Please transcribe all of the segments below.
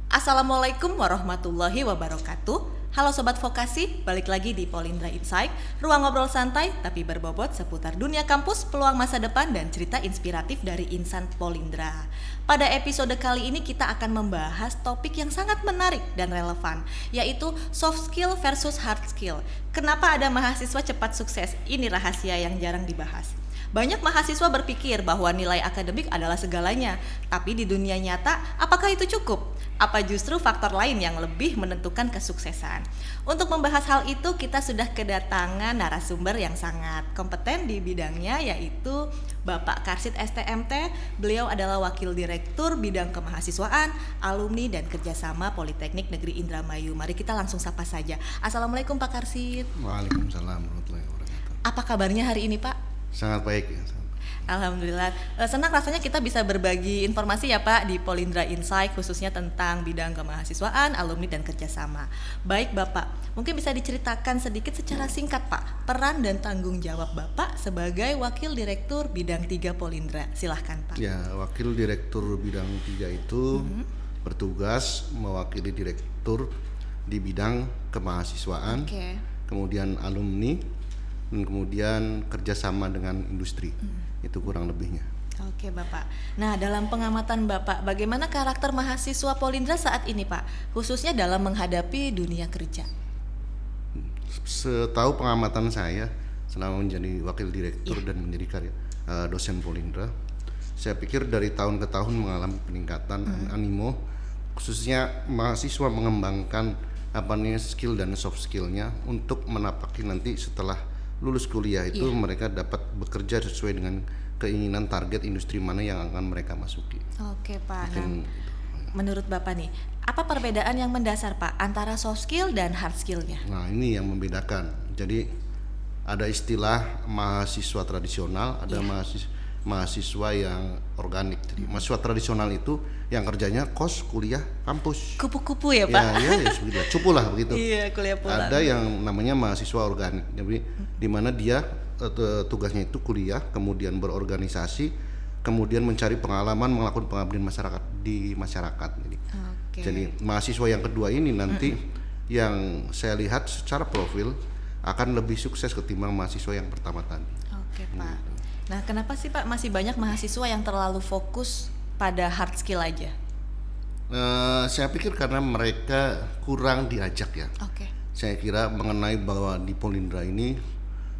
Assalamualaikum warahmatullahi wabarakatuh. Halo Sobat Vokasi, balik lagi di Polindra Insight, ruang ngobrol santai tapi berbobot seputar dunia kampus, peluang masa depan, dan cerita inspiratif dari insan Polindra. Pada episode kali ini kita akan membahas topik yang sangat menarik dan relevan, yaitu soft skill versus hard skill. Kenapa ada mahasiswa cepat sukses? Ini rahasia yang jarang dibahas. Banyak mahasiswa berpikir bahwa nilai akademik adalah segalanya, tapi di dunia nyata, apakah itu cukup? Apa justru faktor lain yang lebih menentukan kesuksesan? Untuk membahas hal itu, kita sudah kedatangan narasumber yang sangat kompeten di bidangnya, yaitu Bapak Karsid STMT. Beliau adalah Wakil Direktur Bidang Kemahasiswaan, Alumni dan Kerjasama Politeknik Negeri Indramayu. Mari kita langsung sapa saja. Assalamualaikum Pak Karsid. Waalaikumsalam warahmatullahi wabarakatuh. Apa kabarnya hari ini Pak? Sangat baik ya. Alhamdulillah, senang rasanya kita bisa berbagi informasi ya Pak di Polindra Insight, khususnya tentang bidang kemahasiswaan, alumni dan kerjasama. Baik Bapak, mungkin bisa diceritakan sedikit secara singkat Pak, peran dan tanggung jawab Bapak sebagai Wakil Direktur Bidang 3 Polindra. Silahkan Pak. Ya, Wakil Direktur Bidang 3 itu bertugas mewakili direktur di bidang kemahasiswaan, kemudian alumni, dan kemudian kerjasama dengan industri. Itu kurang lebihnya. Oke Bapak. Nah, dalam pengamatan Bapak, bagaimana karakter mahasiswa Polindra saat ini Pak, khususnya dalam menghadapi dunia kerja? Setahu pengamatan saya selama menjadi wakil direktur dan menjadi dosen Polindra, saya pikir dari tahun ke tahun mengalami peningkatan animo, khususnya mahasiswa mengembangkan skill dan soft skillnya untuk menapaki nanti setelah lulus kuliah itu mereka dapat bekerja sesuai dengan keinginan target industri mana yang akan mereka masuki. Oke Pak. Nah, menurut Bapak nih, apa perbedaan yang mendasar Pak antara soft skill dan hard skillnya? Nah, ini yang membedakan. Jadi ada istilah mahasiswa tradisional, ada mahasiswa yang organik. Jadi mahasiswa tradisional itu yang kerjanya kos, kuliah, kampus. Kupu-kupu ya Pak? Ya seperti itu. Cupu lah begitu. Iya, kuliah pulang. Ada yang namanya mahasiswa organik. Jadi di mana dia tugasnya itu kuliah, kemudian berorganisasi, kemudian mencari pengalaman, melakukan pengabdian masyarakat di masyarakat. Jadi mahasiswa yang kedua ini nanti yang saya lihat secara profil akan lebih sukses ketimbang mahasiswa yang pertama tadi. Oke Pak. Nah, kenapa sih Pak masih banyak mahasiswa yang terlalu fokus pada hard skill aja? Saya pikir karena mereka kurang diajak ya. Saya kira mengenai bahwa di Polindra ini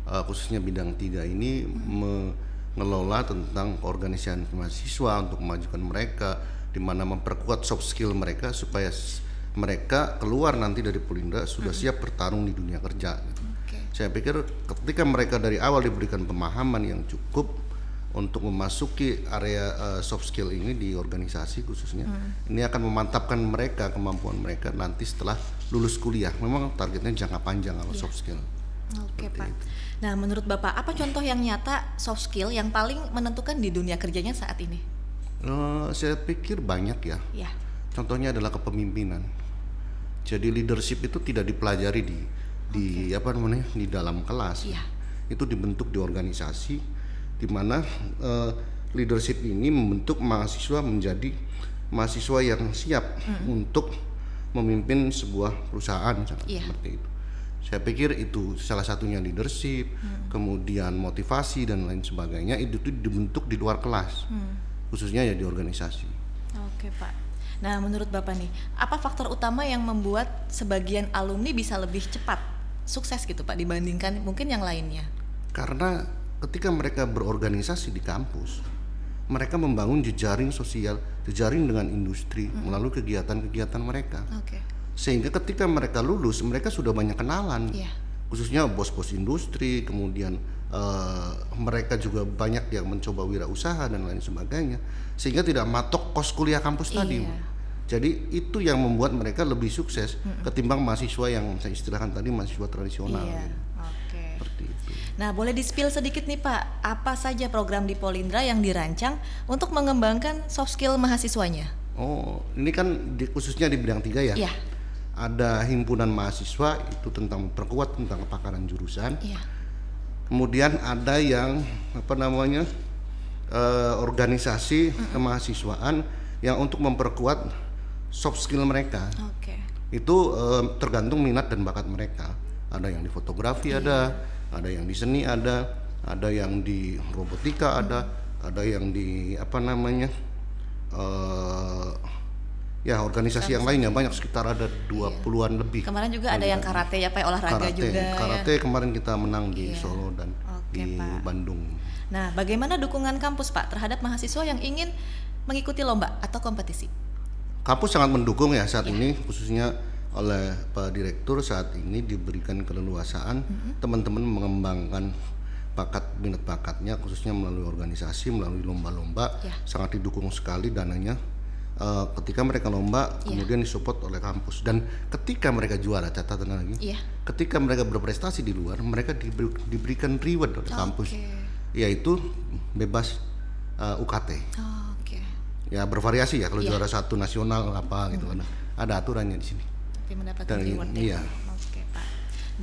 khususnya bidang 3 ini mengelola tentang organisasi mahasiswa untuk memajukan mereka, di mana memperkuat soft skill mereka supaya mereka keluar nanti dari Polindra sudah siap bertarung di dunia kerja. Saya pikir ketika mereka dari awal diberikan pemahaman yang cukup untuk memasuki area soft skill ini di organisasi khususnya, ini akan memantapkan mereka, kemampuan mereka nanti setelah lulus kuliah. Memang targetnya jangka panjang kalau soft skill. Oke Pak. Nah, menurut Bapak apa contoh yang nyata soft skill yang paling menentukan di dunia kerjanya saat ini? Saya pikir banyak ya. Contohnya adalah kepemimpinan. Jadi leadership itu tidak dipelajari di dalam kelas. Itu dibentuk di organisasi, di mana leadership ini membentuk mahasiswa menjadi mahasiswa yang siap untuk memimpin sebuah perusahaan seperti itu. Saya pikir itu salah satunya leadership, kemudian motivasi dan lain sebagainya itu dibentuk di luar kelas, khususnya ya di organisasi. Oke Pak. Nah, menurut Bapak nih, apa faktor utama yang membuat sebagian alumni bisa lebih cepat sukses gitu Pak dibandingkan mungkin yang lainnya? Karena ketika mereka berorganisasi di kampus, mereka membangun jejaring sosial, jejaring dengan industri melalui kegiatan-kegiatan mereka. Sehingga ketika mereka lulus, mereka sudah banyak kenalan, khususnya bos-bos industri, kemudian mereka juga banyak yang mencoba wirausaha dan lain sebagainya, sehingga tidak matok kos kuliah kampus tadi. Jadi itu yang membuat mereka lebih sukses ketimbang mahasiswa yang saya istilahkan tadi mahasiswa tradisional. Seperti itu. Nah, boleh di-spill sedikit nih Pak, apa saja program di Polindra yang dirancang untuk mengembangkan soft skill mahasiswanya? Ini kan khususnya di bidang 3 ya. Ada himpunan mahasiswa itu tentang memperkuat tentang kepakaran jurusan. Kemudian ada yang organisasi kemahasiswaan yang untuk memperkuat soft skill mereka. Itu tergantung minat dan bakat mereka. Ada yang di fotografi, ada yang di seni, ada yang di robotika, ada yang di organisasi yang lainnya banyak, sekitar ada 20-an lebih. Kemarin juga ada yang karate ya Pak, olahraga juga. Karate kemarin kita menang di Solo dan di Bandung. Nah, bagaimana dukungan kampus Pak terhadap mahasiswa yang ingin mengikuti lomba atau kompetisi? Kampus sangat mendukung ya saat ini, khususnya oleh Pak Direktur saat ini diberikan keleluasaan teman-teman mengembangkan minat bakatnya, khususnya melalui organisasi, melalui lomba-lomba. Sangat didukung sekali dananya. Ketika mereka lomba kemudian disupport oleh kampus, dan ketika mereka juara, catatan lagi, ketika mereka berprestasi di luar, mereka diberikan reward oleh kampus, yaitu bebas UKT. Ya bervariasi ya, kalau juara 1 nasional apa gitu kan, ada aturannya di sini. Tapi mendapatkan reward ya. Oke Pak,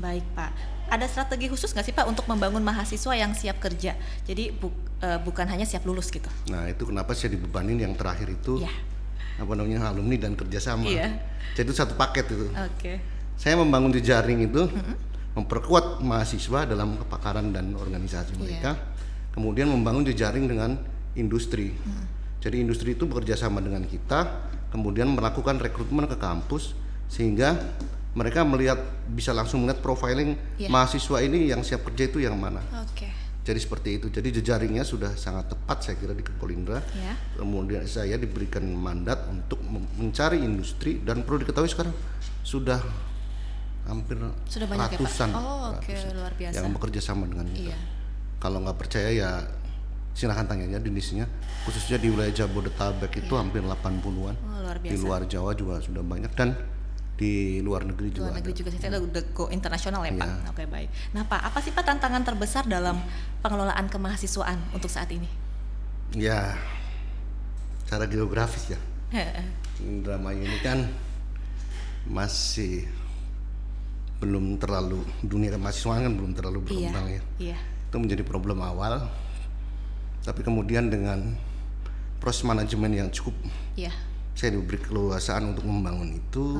baik Pak. Ada strategi khusus nggak sih Pak untuk membangun mahasiswa yang siap kerja? Jadi bukan hanya siap lulus gitu. Nah itu kenapa saya dibebanin yang terakhir itu. Alumni dan kerjasama. Jadi itu satu paket itu. Saya membangun jejaring itu, memperkuat mahasiswa dalam kepakaran dan organisasi mereka, kemudian membangun jejaring dengan industri. Jadi industri itu bekerja sama dengan kita, kemudian melakukan rekrutmen ke kampus, sehingga mereka bisa langsung melihat profiling mahasiswa ini yang siap kerja itu yang mana. Jadi seperti itu. Jadi jejaringnya sudah sangat tepat saya kira di Polindra. Kemudian saya diberikan mandat untuk mencari industri, dan perlu diketahui sekarang sudah hampir ratusan, luar biasa yang bekerja sama dengan kita. Kalau nggak percaya ya silahkan tanya aja jenisnya, khususnya di wilayah Jabodetabek itu hampir 80-an. Di luar Jawa juga sudah banyak, dan di luar negeri juga. Saya udah go internasional ya Pak. Oke, baik. Nah Pak, apa sih Pak tantangan terbesar dalam pengelolaan kemahasiswaan untuk saat ini? Ya, secara geografis ya. Indramayu ini kan masih belum terlalu, dunia kemahasiswaan kan belum terlalu berkembang ya. Itu menjadi problem awal. Tapi kemudian dengan proses manajemen yang cukup, saya diberi keleluasaan untuk membangun itu.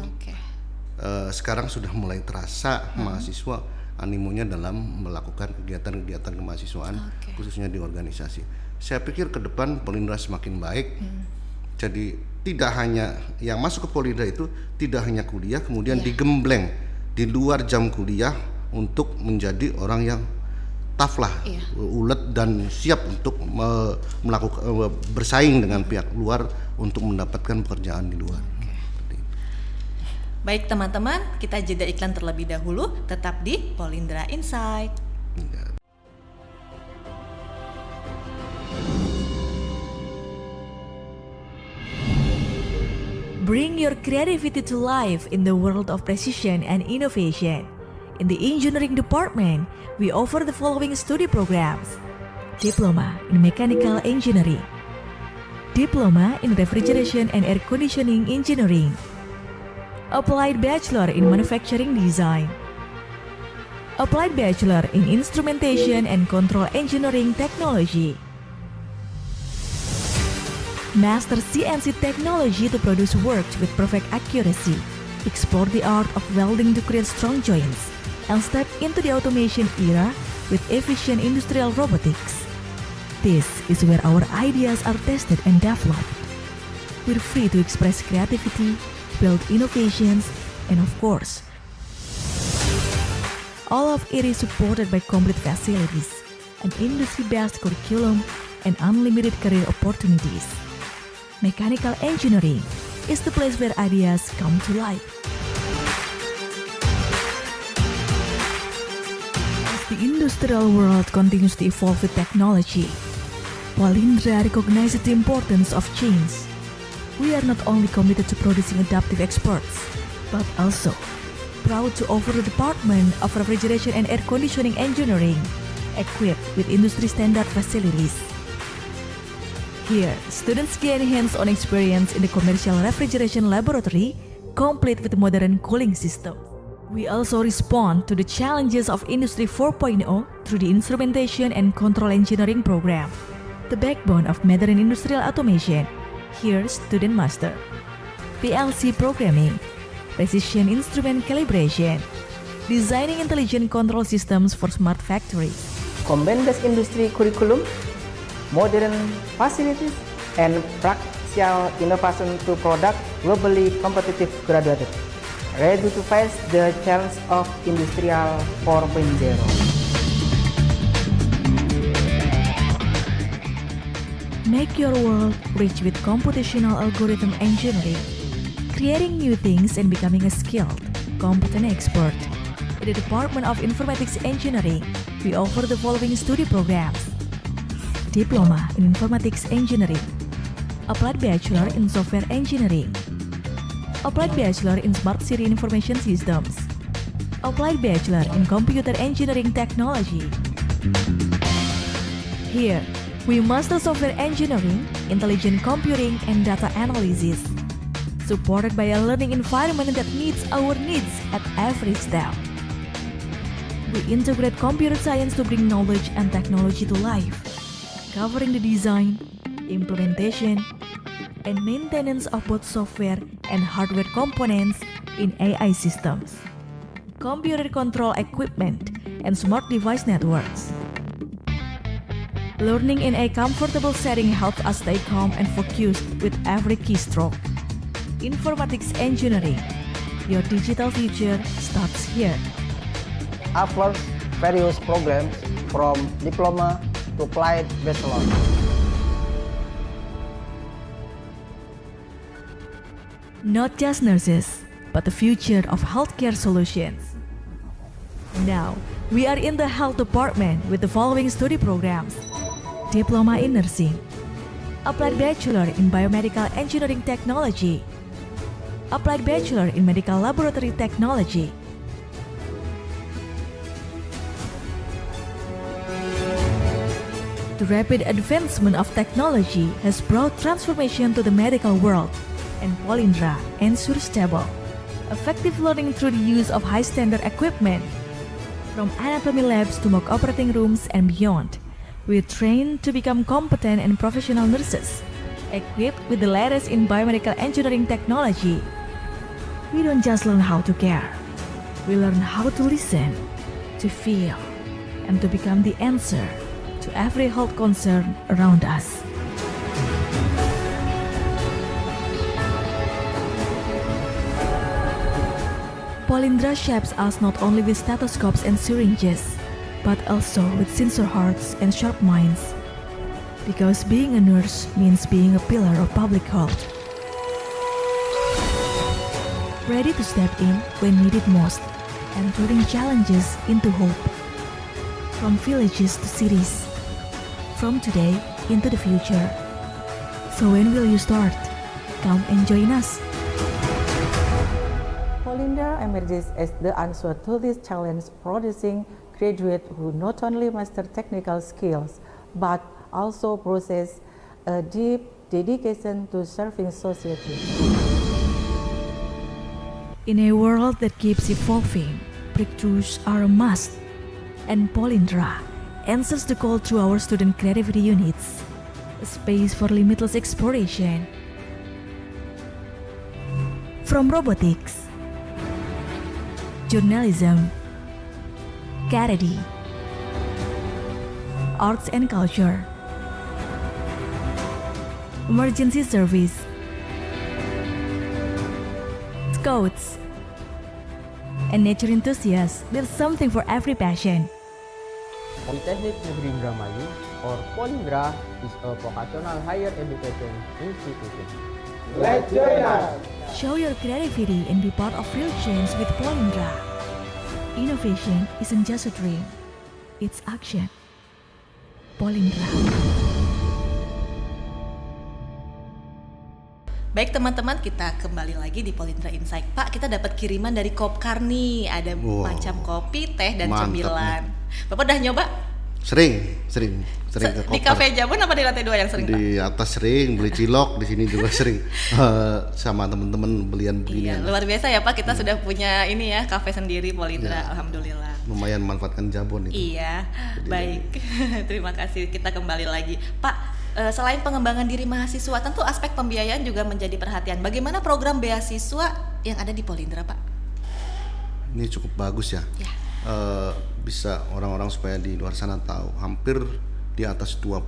Sekarang sudah mulai terasa mahasiswa animonya dalam melakukan kegiatan-kegiatan kemahasiswaan, khususnya di organisasi. Saya pikir ke depan Polindra semakin baik. Jadi tidak hanya yang masuk ke Polindra itu tidak hanya kuliah, kemudian digembleng di luar jam kuliah untuk menjadi orang yang tough lah, ulet dan siap untuk melakukan bersaing dengan pihak luar untuk mendapatkan pekerjaan di luar. Baik teman-teman, kita jeda iklan terlebih dahulu, tetap di Polindra Insight. Bring your creativity to life in the world of precision and innovation. In the engineering department, we offer the following study programs: Diploma in Mechanical Engineering, Diploma in Refrigeration and Air Conditioning Engineering, Applied Bachelor in Manufacturing Design, Applied Bachelor in Instrumentation and Control Engineering Technology, Master CNC Technology to produce works with perfect accuracy, explore the art of welding to create strong joints, and step into the automation era with efficient industrial robotics. This is where our ideas are tested and developed. We're free to express creativity, build innovations, and of course, all of it is supported by complete facilities, an industry-based curriculum, and unlimited career opportunities. Mechanical engineering is the place where ideas come to life. As the industrial world continues to evolve with technology, Polindra recognizes the importance of change. We are not only committed to producing adaptive experts, but also proud to offer the Department of Refrigeration and Air Conditioning Engineering, equipped with industry-standard facilities. Here, students gain hands-on experience in the commercial refrigeration laboratory, complete with modern cooling system. We also respond to the challenges of Industry 4.0 through the Instrumentation and Control Engineering program, the backbone of modern industrial automation. Here, student master. PLC programming, precision instrument calibration, designing intelligent control systems for smart factories. Combined industry curriculum, modern facilities, and practical innovation to product globally competitive graduates, ready to face the challenge of Industrial 4.0. Make your world rich with computational algorithm engineering, creating new things and becoming a skilled, competent expert. In the Department of Informatics Engineering, we offer the following study programs: Diploma in Informatics Engineering, Applied Bachelor in Software Engineering, Applied Bachelor in Smart City Information Systems, Applied Bachelor in Computer Engineering Technology. Here, we master software engineering, intelligent computing, and data analysis, supported by a learning environment that meets our needs at every step. We integrate computer science to bring knowledge and technology to life, covering the design, implementation, and maintenance of both software and hardware components in AI systems, computer control equipment, and smart device networks. Learning in a comfortable setting helps us stay calm and focused with every keystroke. Informatics Engineering, your digital future starts here. Offers various programs from diploma to applied bachelor. Not just nurses, but the future of healthcare solutions. Now, we are in the health department with the following study programs: Diploma in Nursing, Applied Bachelor in Biomedical Engineering Technology, Applied Bachelor in Medical Laboratory Technology. The rapid advancement of technology has brought transformation to the medical world, and Polindra ensures stable, effective learning through the use of high-standard equipment. From anatomy labs to mock operating rooms and beyond, we train to become competent and professional nurses, equipped with the latest in biomedical engineering technology. We don't just learn how to care, we learn how to listen, to feel, and to become the answer to every health concern around us. Polindra shapes us not only with stethoscopes and syringes, but also with sincere hearts and sharp minds. Because being a nurse means being a pillar of public health. Ready to step in when needed most and turning challenges into hope. From villages to cities, from today into the future. So when will you start? Come and join us. Polindra emerges as the answer to this challenge, producing graduates who not only master technical skills, but also possess a deep dedication to serving society. In a world that keeps evolving, breakthroughs are a must, and Polindra answers the call through our student creativity units, a space for limitless exploration. From robotics, journalism, charity, arts and culture, emergency service, scouts, and nature enthusiasts, there's something for every passion. Politeknik Negeri Indramayu or Polindra is a vocational higher education institution. Let's join us! Show your creativity and be part of real change with Polindra. Innovation isn't just a dream, it's action. Polindra. Baik teman-teman, kita kembali lagi di Polindra Insight. Pak, kita dapat kiriman dari Kopkar nih. Ada macam kopi, teh, dan cemilan. Bapak udah nyoba? Sering ke Di Kopkar. Cafe Jabon apa di lantai 2 yang sering, Pak? Di atas sering, beli cilok, di sini juga sering sama teman-teman Iya, belian. luar biasa ya Pak, kita sudah punya ini ya, kafe sendiri Polindra, alhamdulillah. Lumayan manfaatkan Jabon itu. Iya, baik. Terima kasih. Kita kembali lagi. Pak, Selain pengembangan diri mahasiswa, tentu aspek pembiayaan juga menjadi perhatian. Bagaimana program beasiswa yang ada di Polindra, Pak? Ini cukup bagus ya. Bisa orang-orang supaya di luar sana tahu, hampir di atas 20%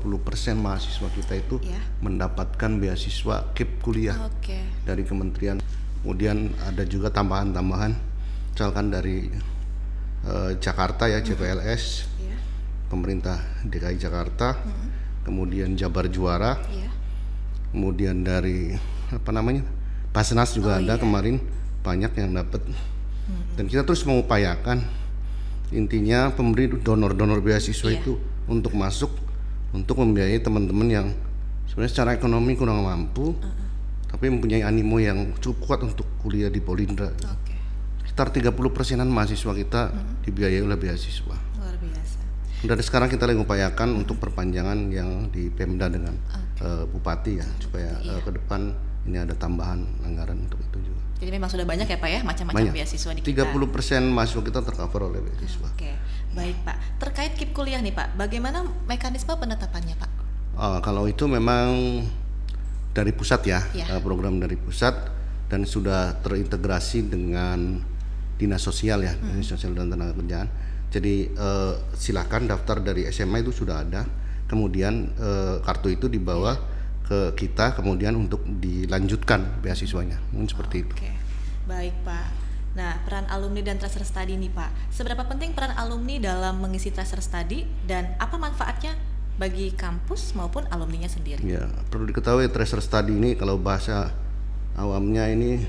mahasiswa kita itu mendapatkan beasiswa KIP kuliah dari kementerian. Kemudian ada juga tambahan-tambahan, misalkan dari Jakarta ya, CPLS, pemerintah DKI Jakarta, kemudian Jabar Juara, kemudian dari Basnas juga ada kemarin, banyak yang dapat. Dan kita terus mengupayakan, intinya pemberi donor beasiswa itu untuk masuk, untuk membiayai teman-teman yang sebenarnya secara ekonomi kurang mampu, tapi mempunyai animo yang cukup kuat untuk kuliah di Polindra. Sekitar 30%-an mahasiswa kita dibiayai oleh beasiswa. Luar biasa. Dari sekarang kita lagi mengupayakan untuk perpanjangan yang di Pemda dengan Bupati ya, supaya ke depan ini ada tambahan anggaran untuk itu juga. Jadi memang sudah banyak ya Pak ya, macam-macam beasiswa di kita. 30% mahasiswa kita tercover oleh beasiswa. Baik Pak, terkait KIP kuliah nih Pak, bagaimana mekanisme penetapannya Pak? Kalau itu memang dari pusat ya, program dari pusat dan sudah terintegrasi dengan Dinas Sosial ya, Dinas Sosial dan Tenaga Kerjaan. Jadi silakan daftar dari SMA itu sudah ada, kemudian kartu itu dibawa ke kita kemudian untuk dilanjutkan beasiswanya, mungkin seperti itu. Baik Pak. Nah, peran alumni dan tracer study nih Pak, seberapa penting peran alumni dalam mengisi tracer study dan apa manfaatnya bagi kampus maupun alumninya sendiri? Ya, perlu diketahui tracer study ini kalau bahasa awamnya ini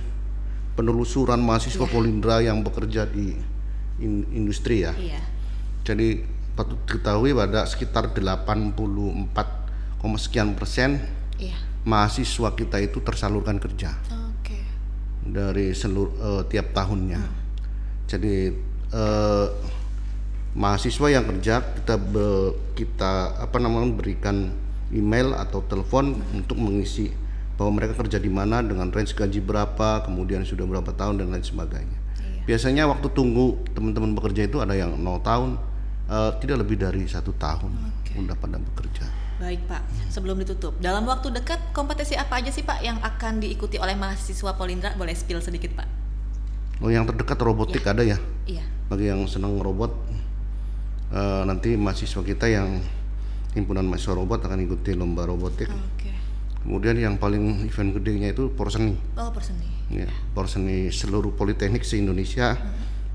penelusuran mahasiswa Polindra yang bekerja di industri ya. Jadi patut diketahui pada sekitar 84, sekian persen mahasiswa kita itu tersalurkan kerja dari seluruh tiap tahunnya. Jadi mahasiswa yang kerja kita berikan email atau telepon untuk mengisi bahwa mereka kerja di mana dengan range gaji berapa, kemudian sudah berapa tahun dan lain sebagainya. Biasanya waktu tunggu teman-teman bekerja itu ada yang 0 tahun, tidak lebih dari 1 tahun udah pada bekerja. Baik Pak, sebelum ditutup, dalam waktu dekat kompetensi apa aja sih Pak yang akan diikuti oleh mahasiswa Polindra? Boleh spill sedikit Pak? Yang terdekat robotik ada ya. Bagi yang senang robot, nanti mahasiswa kita yang himpunan mahasiswa robot akan ikuti lomba robotik. Kemudian yang paling event gedenya itu Porseni. Porseni. Ya, Porseni seluruh politeknik se-Indonesia.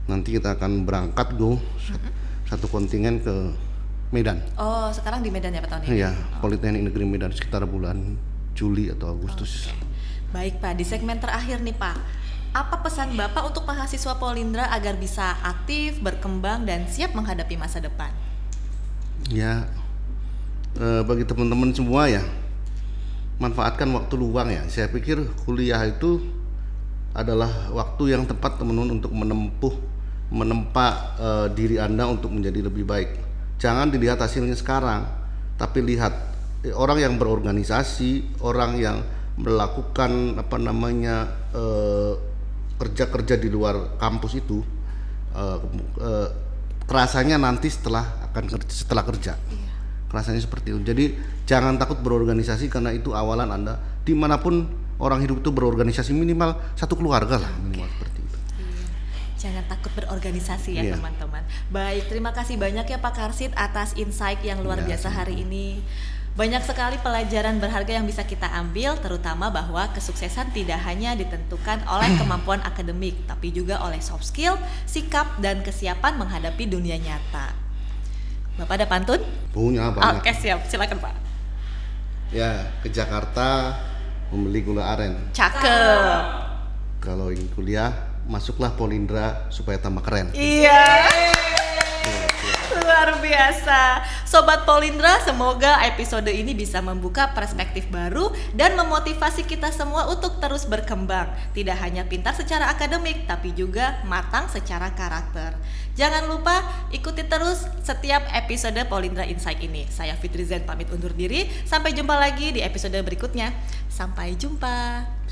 Nanti kita akan berangkat satu kontingen ke Medan. Sekarang di Medan ya Pak tahun ini? Iya, Politeknik Negeri Medan sekitar bulan Juli atau Agustus. Baik Pak, di segmen terakhir nih Pak, apa pesan Bapak untuk mahasiswa Polindra agar bisa aktif, berkembang, dan siap menghadapi masa depan? Ya, bagi teman-teman semua ya, manfaatkan waktu luang ya. Saya pikir kuliah itu adalah waktu yang tepat teman-teman untuk menempa diri Anda untuk menjadi lebih baik. Jangan dilihat hasilnya sekarang, tapi lihat orang yang berorganisasi, orang yang melakukan kerja-kerja di luar kampus itu, rasanya nanti setelah kerja. Rasanya seperti itu. Jadi jangan takut berorganisasi karena itu awalan Anda. Dimanapun orang hidup itu berorganisasi minimal satu keluarga lah, minimal seperti itu. Jangan takut berorganisasi ya teman-teman. Baik, terima kasih banyak ya Pak Karsid atas insight yang luar biasa hari ini. Banyak sekali pelajaran berharga yang bisa kita ambil, terutama bahwa kesuksesan tidak hanya ditentukan oleh kemampuan akademik, tapi juga oleh soft skill, sikap, dan kesiapan menghadapi dunia nyata. Bapak ada pantun? Punya banyak. Oke, siap, silakan Pak. Ya, ke Jakarta membeli gula aren. Cakep. Kalau ingin kuliah, masuklah Polindra supaya tambah keren. Iya. Luar biasa. Sobat Polindra, semoga episode ini bisa membuka perspektif baru dan memotivasi kita semua untuk terus berkembang. Tidak hanya pintar secara akademik, tapi juga matang secara karakter. Jangan lupa ikuti terus setiap episode Polindra Insight ini. Saya Fitri Zen pamit undur diri. Sampai jumpa lagi di episode berikutnya. Sampai jumpa.